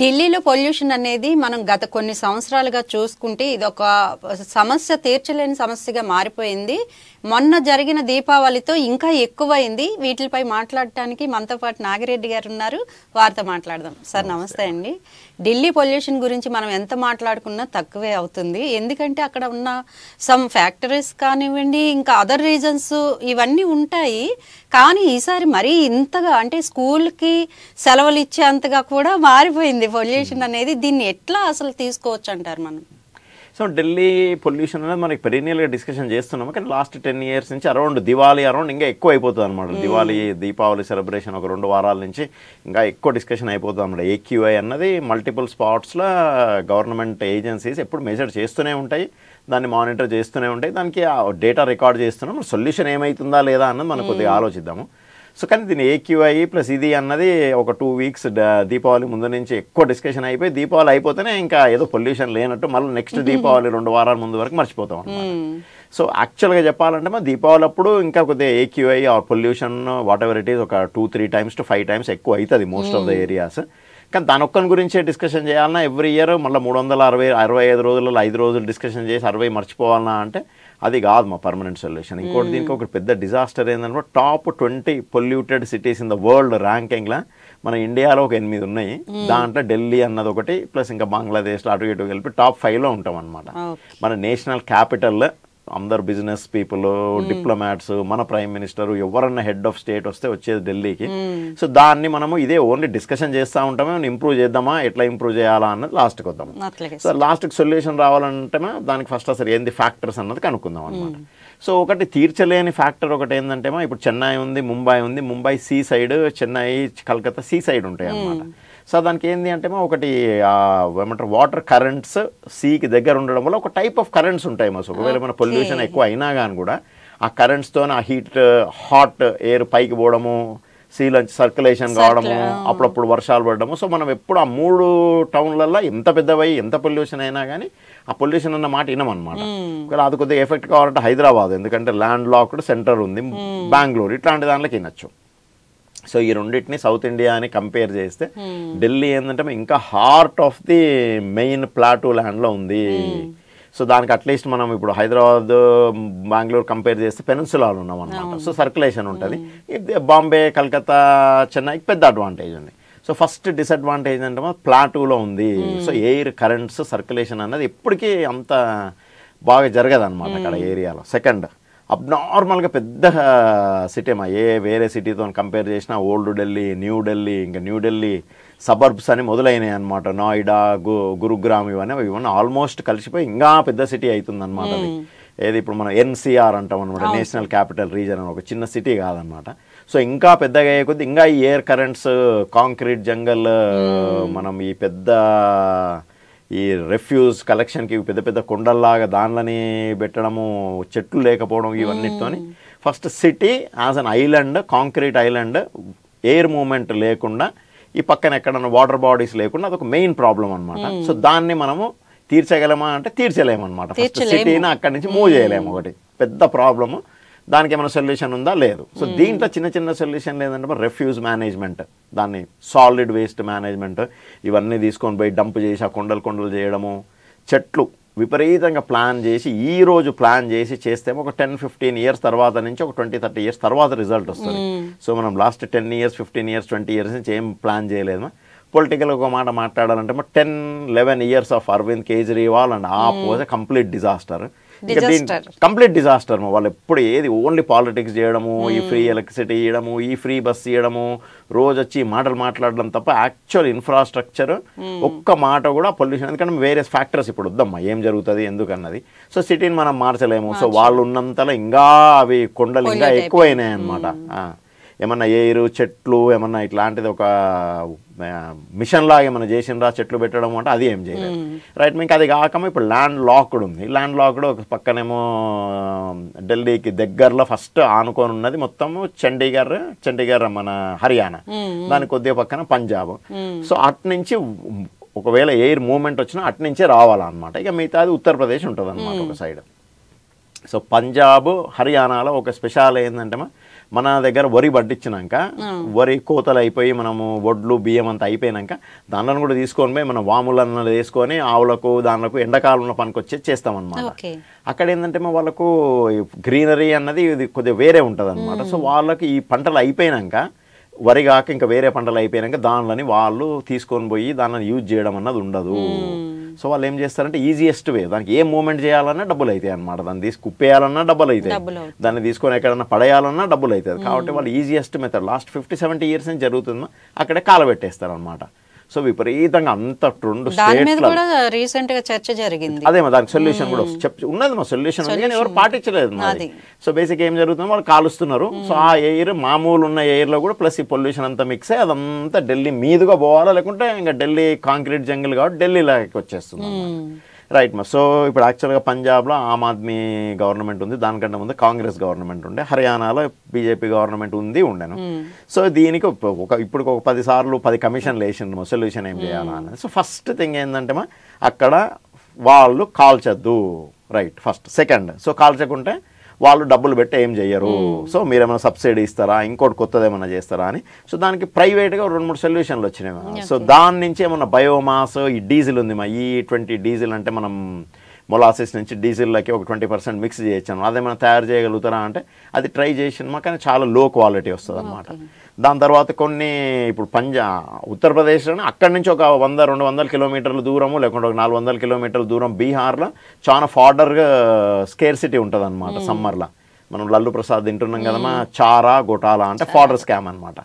ఢిల్లీలో పొల్యూషన్ అనేది మనం గత కొన్ని సంవత్సరాలుగా చూసుకుంటే ఇది ఒక సమస్య, తీర్చలేని సమస్యగా మారిపోయింది. మొన్న జరిగిన దీపావళితో ఇంకా ఎక్కువైంది. వీటిపై మాట్లాడటానికి మనతో పాటు నాగిరెడ్డి గారు ఉన్నారు, వారితో మాట్లాడదాం. సార్ నమస్తే అండి. ఢిల్లీ పొల్యూషన్ గురించి మనం ఎంత మాట్లాడుకున్నా తక్కువే అవుతుంది. ఎందుకంటే అక్కడ ఉన్న సమ్ ఫ్యాక్టరీస్ కానివ్వండి, ఇంకా అదర్ రీజన్స్ ఇవన్నీ ఉంటాయి. కానీ ఈసారి మరీ ఇంతగా అంటే స్కూల్కి సెలవులు ఇచ్చేంతగా కూడా మారిపోయింది పొల్యూషన్ అనేది. దీన్ని ఎట్లా అసలు తీసుకోవచ్చు అంటారు మనం? సో ఢిల్లీ పొల్యూషన్ అనేది మనకి పెరీనియల్గా డిస్కషన్ చేస్తున్నాము, కానీ లాస్ట్ 10 years నుంచి అరౌండ్ దివాళీ ఇంకా ఎక్కువ అయిపోతుంది అనమాట. దివాళీ దీపావళి సెలబ్రేషన్ ఒక 2 వారాల నుంచి ఇంకా ఎక్కువ డిస్కషన్ అయిపోతుంది అనమాట. AQI అన్నది మల్టిపుల్ స్పాట్స్లో గవర్నమెంట్ ఏజెన్సీస్ ఎప్పుడు మెజర్ చేస్తూనే ఉంటాయి, దాన్ని మానిటర్ చేస్తూనే ఉంటాయి, దానికి డేటా రికార్డ్ చేస్తున్నాం. సొల్యూషన్ ఏమవుతుందా లేదా అన్నది మనం కొద్దిగా ఆలోచిద్దాము. సో కానీ దీని AQI ప్లస్ ఇది అన్నది ఒక 2 weeks దీపావళి ముందు నుంచి ఎక్కువ డిస్కషన్ అయిపోయి, దీపావళి అయిపోతేనే ఇంకా ఏదో పొల్యూషన్ లేనట్టు మళ్ళీ నెక్స్ట్ దీపావళి 2 వారాల ముందు వరకు మర్చిపోతాం అన్నమాట. సో యాక్చువల్గా చెప్పాలంటే మా దీపావళి అప్పుడు ఇంకా కొద్దిగా AQI or pollution what ever it is ఒక 2-3 times to 5 times ఎక్కువ అవుతుంది మోస్ట్ ఆఫ్ ద ఏరియాస్. కానీ దాని ఒక్కని గురించే డిస్కషన్ చేయాలన్నా ఎవ్రీ ఇయర్ మళ్ళీ 365 రోజులలో 5 రోజులు డిస్కషన్ చేసి 60 మర్చిపోవాలన్నా అంటే అది కాదు మా పర్మనెంట్ సొల్యూషన్. ఇంకోటి దీనికి ఒక పెద్ద డిజాస్టర్ ఏంటంటే top 20 polluted cities in the world ర్యాంకింగ్లో మన ఇండియాలో ఒక 8 ఉన్నాయి. దాంట్లో ఢిల్లీ అన్నది ఒకటి, ప్లస్ ఇంకా బంగ్లాదేశ్లో అటు ఇటు కలిపి టాప్ 5లో ఉంటాం అనమాట. మన నేషనల్ క్యాపిటల్ అందరు బిజినెస్ పీపుల్, డిప్లొమాట్స్, మన ప్రైమ్ మినిస్టర్, ఎవరన్నా హెడ్ ఆఫ్ స్టేట్ వస్తే వచ్చేది ఢిల్లీకి. సో దాన్ని మనము ఇదే ఓన్లీ డిస్కషన్ చేస్తూ ఉంటామే, ఇంప్రూవ్ చేద్దామా, ఎట్లా ఇంప్రూవ్ చేయాలా అన్నది లాస్ట్కి వద్దాము. సో లాస్ట్కి సొల్యూషన్ రావాలంటే దానికి ఫస్ట్ అసలు ఏంది ఫ్యాక్టర్స్ అన్నది కనుక్కుందాం అనమాట. సో ఒకటి తీర్చలేని ఫ్యాక్టర్ ఒకటి ఏంటంటే ఇప్పుడు చెన్నై ఉంది, ముంబై ఉంది. Mumbai sea side, Chennai Calcutta sea side ఉంటాయి అన్నమాట. సో దానికి ఏంటి అంటే ఒకటి ఏమంటారు వాటర్ కరెంట్స్ సీకి దగ్గర ఉండడం వల్ల ఒక టైప్ ఆఫ్ కరెంట్స్ ఉంటాయి మా. ఒకవేళ మన పొల్యూషన్ ఎక్కువ అయినా కానీ కూడా ఆ కరెంట్స్తో ఆ హాట్ ఎయిర్ పైకి పోవడము, సీలోంచి సర్క్యులేషన్ కావడము, అప్పుడప్పుడు వర్షాలు పడడము. సో మనం ఎప్పుడు ఆ 3 టౌన్లలో ఎంత పెద్దవై ఎంత పొల్యూషన్ అయినా కానీ ఆ పొల్యూషన్ అన్న మాట వినమన్నమాట. అది కొద్దిగా ఎఫెక్ట్ కావాలంటే హైదరాబాద్, ఎందుకంటే ల్యాండ్ లాక్డ్ సెంటర్ ఉంది, బెంగళూరు ఇట్లాంటి దాంట్లోకి వినొచ్చు. సో ఈ రెండింటిని సౌత్ ఇండియా అని కంపేర్ చేస్తే ఢిల్లీ ఏంటంటే ఇంకా heart of the main plateau ల్యాండ్లో ఉంది. సో దానికి అట్లీస్ట్ మనం ఇప్పుడు హైదరాబాద్, బెంగళూరు కంపేర్ చేస్తే పెనిన్సులాలో ఉన్నాం అనమాట. సో సర్క్యులేషన్ ఉంటుంది. బాంబే, కలకత్తా, చెన్నైకి పెద్ద అడ్వాంటేజ్ ఉంది. సో ఫస్ట్ డిసడ్వాంటేజ్ అంటే ప్లాటూలో ఉంది. సో ఎయిర్ కరెంట్స్ సర్క్యులేషన్ అన్నది ఎప్పటికీ అంత బాగా జరగదు అనమాట అక్కడ ఏరియాలో. సెకండ్, అబ్నార్మల్గా పెద్ద సిటీ వేరే సిటీతో కంపేర్ చేసినా ఓల్డ్ ఢిల్లీ, న్యూ ఢిల్లీ, ఇంకా న్యూ ఢిల్లీ సబర్బ్స్ అని మొదలైనాయి అనమాట. నోయిడా, గురుగ్రామ్ ఇవన్నీ ఆల్మోస్ట్ కలిసిపోయి ఇంకా పెద్ద సిటీ అవుతుంది అనమాట. అది ఏది ఇప్పుడు మనం NCR అంటాం అనమాట, నేషనల్ క్యాపిటల్ రీజన్ అని. ఒక చిన్న సిటీ కాదనమాట. సో ఇంకా పెద్దగా అయ్యే కొద్ది ఇంకా ఈ ఎయిర్ కరెంట్స్, కాంక్రీట్ జంగల్, మనం ఈ పెద్ద ఈ రెఫ్యూజ్ కలెక్షన్కి పెద్ద పెద్ద కొండల్లాగా దానిలని పెట్టడము, చెట్లు లేకపోవడం, ఇవన్నిటితో first city as an island, concrete island, air movement లేకుండా, ఈ పక్కన ఎక్కడన్నా వాటర్ బాడీస్ లేకుండా అదొక మెయిన్ ప్రాబ్లం అనమాట. సో దాన్ని మనము తీర్చగలమా అంటే తీర్చలేమన్నమాట. ఫస్ట్ సిటీని అక్కడి నుంచి మూవ్ చేయలేము, ఒకటి పెద్ద ప్రాబ్లము. దానికి ఏమైనా సొల్యూషన్ ఉందా? లేదు. సో దీంట్లో చిన్న చిన్న సొల్యూషన్ లేదంటే రెఫ్యూజ్ మేనేజ్మెంట్, దాన్ని సాలిడ్ వేస్ట్ మేనేజ్మెంట్, ఇవన్నీ తీసుకొని పోయి డంప్ చేసి ఆ కొండలు చేయడము, చెట్లు విపరీతంగా ప్లాన్ చేసి ఈ రోజు ప్లాన్ చేసి చేస్తేమో ఒక 10-15 years తర్వాత నుంచి ఒక 20-30 years తర్వాత రిజల్ట్ వస్తుంది. సో మనం లాస్ట్ 10 years, 15 years, 20 years నుంచి ఏం ప్లాన్ చేయలేదు. పొలిటికల్ ఒక మాట మాట్లాడాలంటే 10-11 years of Arvind Kejriwal and ఆ was complete disaster. Complete disaster. వాళ్ళు ఎప్పుడు ఏది ఓన్లీ పాలిటిక్స్ చేయడము, ఈ ఫ్రీ ఎలక్ట్రిసిటీ ఇవ్వడము, ఈ ఫ్రీ బస్ ఇవ్వడము, రోజు వచ్చి మాటలు మాట్లాడడం తప్ప యాక్చువల్ ఇన్ఫ్రాస్ట్రక్చర్ ఒక్క మాట కూడా పొల్యూషన్. ఎందుకంటే వేరే ఫ్యాక్టర్స్ ఇప్పుడు వద్దమ్మా ఏం జరుగుతుంది ఎందుకన్నది. సో సిటీని మనం మార్చలేము. సో వాళ్ళు ఉన్నంతలో ఇంకా అవి కొండలు ఇంకా ఎక్కువైనాయి అన్నమాట. ఏమన్నా ఎయిర్, చెట్లు ఏమన్నా ఇట్లాంటిది ఒక మిషన్ లాగా ఏమైనా చేసిండ్రా చెట్లు పెట్టడం అంటే అది ఏం చేయలేదు. రైట్. మీకు అది కాకమో ఇప్పుడు ల్యాండ్ లాక్డ్ ఉంది. ల్యాండ్ లాక్డ్ ఒక పక్కనేమో ఢిల్లీకి దగ్గరలో ఫస్ట్ ఆనుకొని ఉన్నది మొత్తము చండీగఢ్ మన హర్యానా, దాని కొద్దిగా పక్కన పంజాబ్. సో అటు నుంచి ఒకవేళ ఎయిర్ మూవ్మెంట్ వచ్చినా అటు నుంచే రావాలన్నమాట. ఇక మిగతాది ఉత్తరప్రదేశ్ ఉంటుంది అనమాట ఒక సైడ్. సో పంజాబ్, హర్యానాలో ఒక స్పెషల్ ఏంటంటే మన దగ్గర వరి పట్టించినాక వరి కోతలు అయిపోయి మనము వడ్లు బియ్యం అంతా అయిపోయినాక దానిని కూడా తీసుకొని పోయి మనం వాములను వేసుకొని ఆవులకు దానిలకు ఎండాకాలంలో పనికొచ్చేది చేస్తామన్నమాట. అక్కడ ఏంటంటే వాళ్ళకు గ్రీనరీ అన్నది ఇది కొద్దిగా వేరే ఉంటుంది అనమాట. సో వాళ్ళకి ఈ పంటలు అయిపోయినాక వరి కాక ఇంకా వేరే పంటలు అయిపోయినాక దానిని వాళ్ళు తీసుకొని పోయి దానిని యూజ్ చేయడం అన్నది ఉండదు. సో వాళ్ళు ఏం చేస్తారంటే ఈజియెస్ట్ వే, దానికి ఏ మూమెంట్ చేయాలన్నా డబ్బులు అవుతాయి అనమాట. దాన్ని తీసి కుప్పేయాలన్నా డబ్బులు అవుతాయి, దాన్ని తీసుకొని ఎక్కడన్నా పడేయాలన్నా డబ్బులు అవుతుంది. కాబట్టి వాళ్ళు ఈజియెస్ట్ మెథడ్ లాస్ట్ 50-70 years నుంచి జరుగుతుందో అక్కడే కాలబెట్టేస్తారు అనమాట. సో విపరీతంగా అంత 2 స్టేట్ల రీసెంట్ గా చర్చ జరిగింది. అదే దానికి సొల్యూషన్ కూడా ఉన్నది, మా సొల్యూషన్ ఉంది కానీ ఎవరు పాటించలేదు. సో బేసిక్ ఏం జరుగుతుందో వాళ్ళు కాలుస్తున్నారు. సో ఆ ఎయిర్ మామూలు ఉన్న ఎయిర్లో కూడా ప్లస్ ఈ పొల్యూషన్ అంతా మిక్స్ అయ్యి అదంతా ఢిల్లీ మీదుగా పోవాలా, లేకుంటే ఇంకా ఢిల్లీ కాంక్రీట్ జంగిల్ కాబట్టి ఢిల్లీలోకి వచ్చేస్తుంది. రైట్ మా. సో ఇప్పుడు యాక్చువల్గా పంజాబ్లో ఆమ్ ఆద్మీ గవర్నమెంట్ ఉంది, దానికంటే ముందు కాంగ్రెస్ గవర్నమెంట్ ఉండే, హర్యానాలో బీజేపీ గవర్నమెంట్ ఉండేను. సో దీనికి ఇప్పుడు ఒక 10 సార్లు 10 కమిషన్లు వేసిండ్రు సొల్యూషన్ ఏం చేయాలా అనేది. సో ఫస్ట్ థింగ్ ఏంటంటే అక్కడ వాళ్ళు కాల్చద్దు, రైట్ ఫస్ట్. సెకండ్, సో కాల్చకుంటే వాళ్ళు డబ్బులు పెట్టి ఏం చెయ్యరు. సో మీరేమైనా సబ్సిడీ ఇస్తారా, ఇంకోటి కొత్తది ఏమైనా చేస్తారా అని. సో దానికి ప్రైవేట్గా 2-3 సొల్యూషన్లు వచ్చినాయి. సో దాని నుంచి ఏమన్నా బయోమాస్, ఈ డీజిల్ ఉంది మా E20 డీజిల్ అంటే మనం మొలాసిస్ నుంచి డీజిల్లోకి ఒక 20% మిక్స్ చేయొచ్చాను, అదేమైనా తయారు చేయగలుగుతారా అంటే అది ట్రై చేసినమా, కానీ చాలా లో క్వాలిటీ వస్తుంది అనమాట. దాని తర్వాత కొన్ని ఇప్పుడు ఉత్తరప్రదేశ్లోనే అక్కడి నుంచి ఒక 100-200 కిలోమీటర్ల దూరము, లేకుంటే ఒక 400 కిలోమీటర్ల దూరం బీహార్లో చాలా ఫాడర్గా స్కేర్సిటీ ఉంటుంది అనమాట. సమ్మర్లో మనం లల్లు ప్రసాద్ తింటున్నాం కదమ్మా, చారా గొటాలా అంటే ఫాడర్ స్కామ్ అనమాట.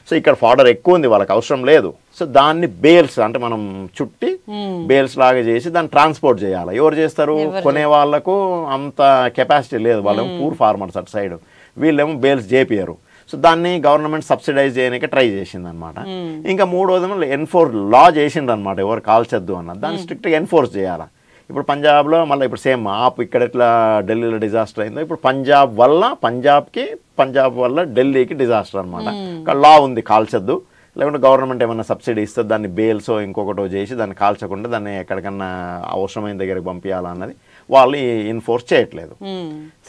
సో ఇక్కడ ఫాడర్ ఎక్కువ ఉంది, వాళ్ళకి అవసరం లేదు. సో దాన్ని బేల్స్ అంటే మనం చుట్టి బేల్స్ లాగా చేసి దాన్ని ట్రాన్స్పోర్ట్ చేయాలి. ఎవరు చేస్తారు? కొనే వాళ్ళకు అంత కెపాసిటీ లేదు, వాళ్ళేమో పూర్ ఫార్మర్స్ అటు సైడ్, వీళ్ళేమో బేల్స్ చేపియరు. సో దాన్ని గవర్నమెంట్ సబ్సిడైజ్ చేయడానికి ట్రై చేసింది అనమాట. ఇంకా మూడోదేమో లా చేసిండు అనమాట, ఎవరు కాల్చొద్దు అన్నది, దాన్ని స్ట్రిక్ట్గా ఎన్ఫోర్స్ చేయాలి. ఇప్పుడు పంజాబ్లో మళ్ళీ ఇప్పుడు సేమ్ ఇక్కడ ఎట్లా ఢిల్లీలో డిజాస్టర్ అయిందో ఇప్పుడు పంజాబ్ వల్ల ఢిల్లీకి డిజాస్టర్ అనమాట. ఇక్కడ లా ఉంది కాల్చొద్దు, లేకుంటే గవర్నమెంట్ ఏమైనా సబ్సిడీ ఇస్తుంది, దాన్ని బేల్సో ఇంకొకటో చేసి దాన్ని కాల్చకుండా దాన్ని ఎక్కడికన్నా అవసరమైన దగ్గరికి పంపించాలన్నది వాళ్ళు ఇన్ఫోర్స్ చేయట్లేదు.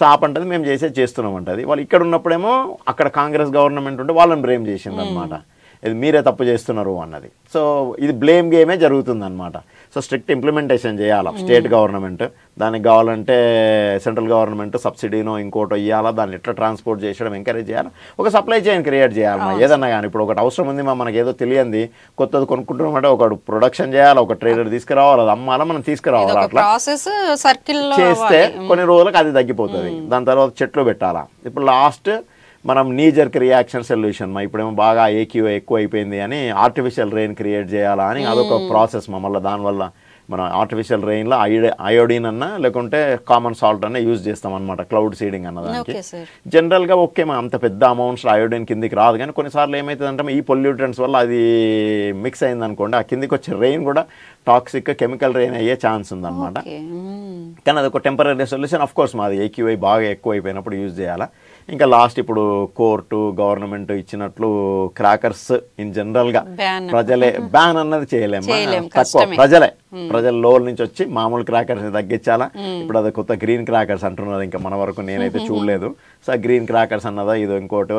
సో ఆ పంటది మేము చేస్తున్నామంటది. వాళ్ళు ఇక్కడ ఉన్నప్పుడేమో అక్కడ కాంగ్రెస్ గవర్నమెంట్ ఉంటే వాళ్ళని బ్లేమ్ చేసింది అనమాట, ఇది మీరే తప్పు చేస్తున్నారు అన్నది. సో ఇది బ్లేమ్ గేమే జరుగుతుంది అనమాట. సో స్ట్రిక్ట్ ఇంప్లిమెంటేషన్ చేయాలి స్టేట్ గవర్నమెంట్, దానికి కావాలంటే సెంట్రల్ గవర్నమెంట్ సబ్సిడీనో ఇంకోటో ఇవ్వాలా, దాన్ని ఎట్లా ట్రాన్స్పోర్ట్ చేయడం ఎంకరేజ్ చేయాలి, ఒక సప్లై చైన్ క్రియేట్ చేయాలి. ఏదన్నా కానీ ఇప్పుడు ఒకటి అవసరం ఉంది మనకి ఏదో తెలియంది కొత్తది కొనుక్కుంటున్నామంటే ఒకటి ప్రొడక్షన్ చేయాలి, ఒక ట్రేడర్ తీసుకురావాలి, అది అమ్మాలా, మనం తీసుకురావాలి. అట్లా చేస్తే కొన్ని రోజులకు అది తగ్గిపోతుంది. దాని తర్వాత చెట్లు పెట్టాలా. ఇప్పుడు లాస్ట్ మనం నీజర్క్ రియాక్షన్ సొల్యూషన్ ఇప్పుడేమో బాగా ఎక్కువ అయిపోయింది అని ఆర్టిఫిషియల్ రెయిన్ క్రియేట్ చేయాలా అని అదొక ప్రాసెస్ మళ్ళీ. దానివల్ల మనం ఆర్టిఫిషియల్ రెయిన్లో అయోడిన్ అన్నా లేకుంటే కామన్ సాల్ట్ అన్నా యూజ్ చేస్తాం అనమాట, క్లౌడ్ సీడింగ్ అన్నదానికి. జనరల్గా ఓకే అంత పెద్ద అమౌంట్స్లో అయోడిన్ కిందికి రాదు, కానీ కొన్నిసార్లు ఏమవుతుందంటే ఈ పొల్యూటెంట్స్ వల్ల అది మిక్స్ అయింది అనుకోండి, ఆ కిందికి వచ్చే రెయిన్ కూడా టాక్సిక్ కెమికల్ రెయిన్ అయ్యే ఛాన్స్ ఉందన్నమాట. కానీ అది ఒక టెంపరీ సొల్యూషన్. ఆఫ్ కోర్స్ మాది AQI బాగా ఎక్కువ అయిపోయినప్పుడు యూజ్ చేయాలా. ఇంకా లాస్ట్ ఇప్పుడు కోర్టు గవర్నమెంట్ ఇచ్చినట్లు క్రాకర్స్ ఇన్ జనరల్గా ప్రజలే బ్యాన్ అన్నది చేయలేము, తక్కువ ప్రజల లోల్ నుంచి వచ్చి మామూలు క్రాకర్స్ తగ్గించాలా. ఇప్పుడు అది కొత్త గ్రీన్ క్రాకర్స్ అంటున్నారు, ఇంకా మన వరకు నేనైతే చూడలేదు. సో గ్రీన్ క్రాకర్స్ అన్నదా ఇదో ఇంకోటో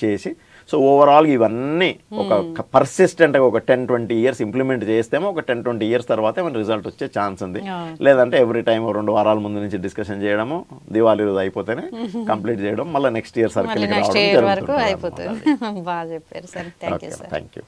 చేసి, సో ఓవరాల్ ఇవన్నీ ఒక పర్సిస్టెంట్గా ఒక 10-20 years ఇంప్లిమెంట్ చేస్తేమో ఒక 10-20 years తర్వాత ఏమైనా రిజల్ట్ వచ్చే ఛాన్స్ ఉంది. లేదంటే ఎవ్రీ టైం 2 వారాల ముందు నుంచి డిస్కషన్ చేయడము, దివాళీ రోజు అయిపోతేనే కంప్లీట్ చేయడం, మళ్ళీ నెక్స్ట్ ఇయర్ సర్కిల్ వరకు అయిపోతుంది. బాగా చెప్పారు సార్, థ్యాంక్ యూ.